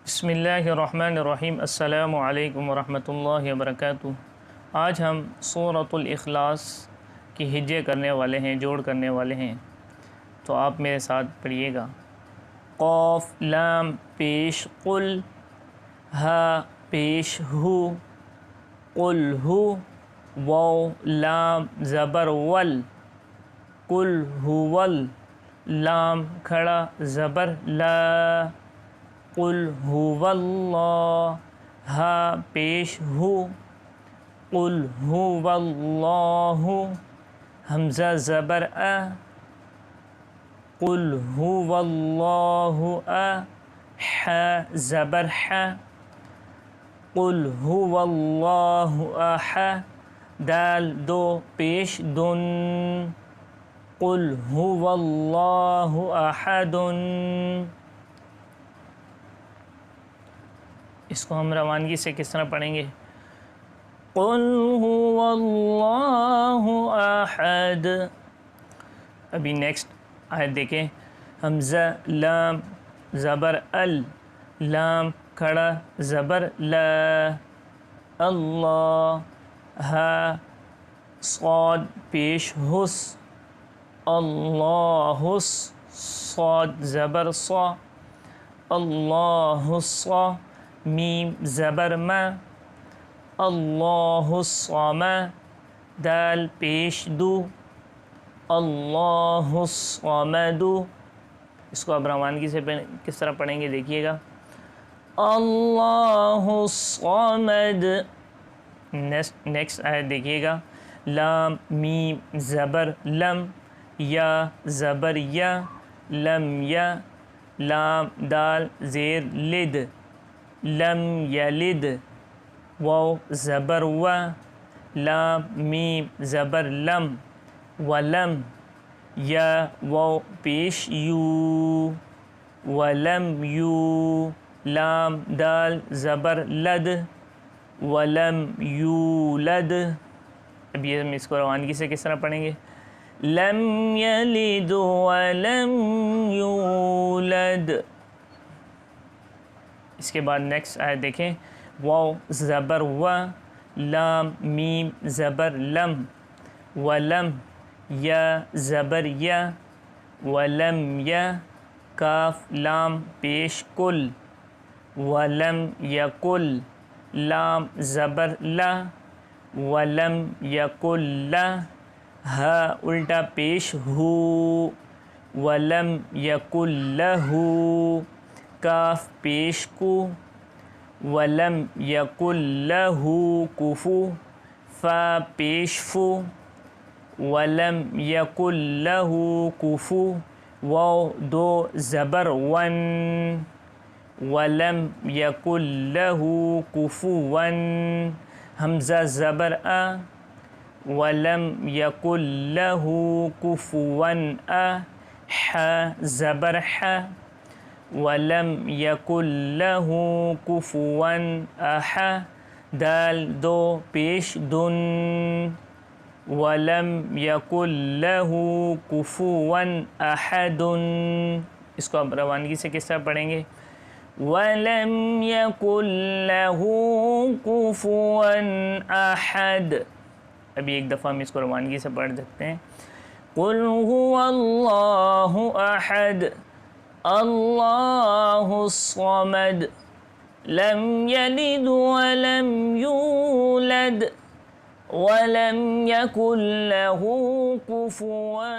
بسم اللہ الرحمن الرحیم۔ السلام علیکم ورحمۃ اللہ وبرکاتہ۔ آج ہم سورۃ الاخلاص کی ہجے کرنے والے ہیں، جوڑ کرنے والے ہیں، تو آپ میرے ساتھ پڑھیے گا۔ قاف لام پیش قل، ہا پیش ہو، قل ہو، واو لام زبر ول، قل ہوول، لام کھڑا زبر لا، قل هو اللہ، ہا پیش ہو، قل هو اللہ، حمزہ زبر ا، قل هو اللہ ا، ح زبر ح، قل هو اللہ احد، دال دو پیش دن، قل هو اللہ احد۔ اس کو ہم روانگی سے کس طرح پڑھیں گے؟ قل هو اللہ احد۔ ابھی نیکسٹ آیت دیکھیں، حمزہ لام زبر ال، لام کھڑا زبر لا، اللہ، ہا صاد پیش حس، اللہ صاد زبر صا، اللہ صا، میم زبر ما، اللہ الصمد، دال پیش دو، اللہ الصمد۔ اس کو اب روانگی سے کس طرح پڑھیں گے دیکھیے گا، اللہ الصمد۔ نیکسٹ آیت دیکھیے گا، لام میم زبر لم، یا زبر یا، لم یا، لام دال زیر لد، لم یلد، واو زبر و، لام میم زبر لم، ولم، یا واو پیش یو، ولم یو، لام دال زبر لد، ولم یولد۔ اب یہ ہم اس کو روانگی سے کس طرح پڑھیں گے، لم یلد ولم یولد۔ اس کے بعد نیکسٹ آیت دیکھیں، واو زبر و، لام میم زبر لم، ولم، یا زبر یا، ولم یا، کاف لام پیش کل، ولم یکل، لام زبر لا، ولم یکل لا، ہا الٹا پیش ہو، ولم یکل لہ، کاف پیش کو، ولم یکل لہ کفو، فا پیش فو، ولم یکل لہ کفو، واو دو زبر ون، ولم یکل لہ کفوا، حمزہ زبر ا، ولم یکل لہ کفوا ا، ح زبر ح، ولم یکل لہ کفوا احد، دال دو پیش دن، ولم یکل لہ کفوا احد۔ اس کو اب روانگی سے کس طرح پڑھیں گے، وَلَمْ يَكُنْ لَهُ كُفُوًا أَحَدٌ۔ ابھی ایک دفعہ ہم اس کو روانگی سے پڑھ سکتے ہیں، قُلْ هُوَ اللَّهُ أَحَدٌ اللہ الصمد لم یلد ولم یولد ولم یکن لہ کفوا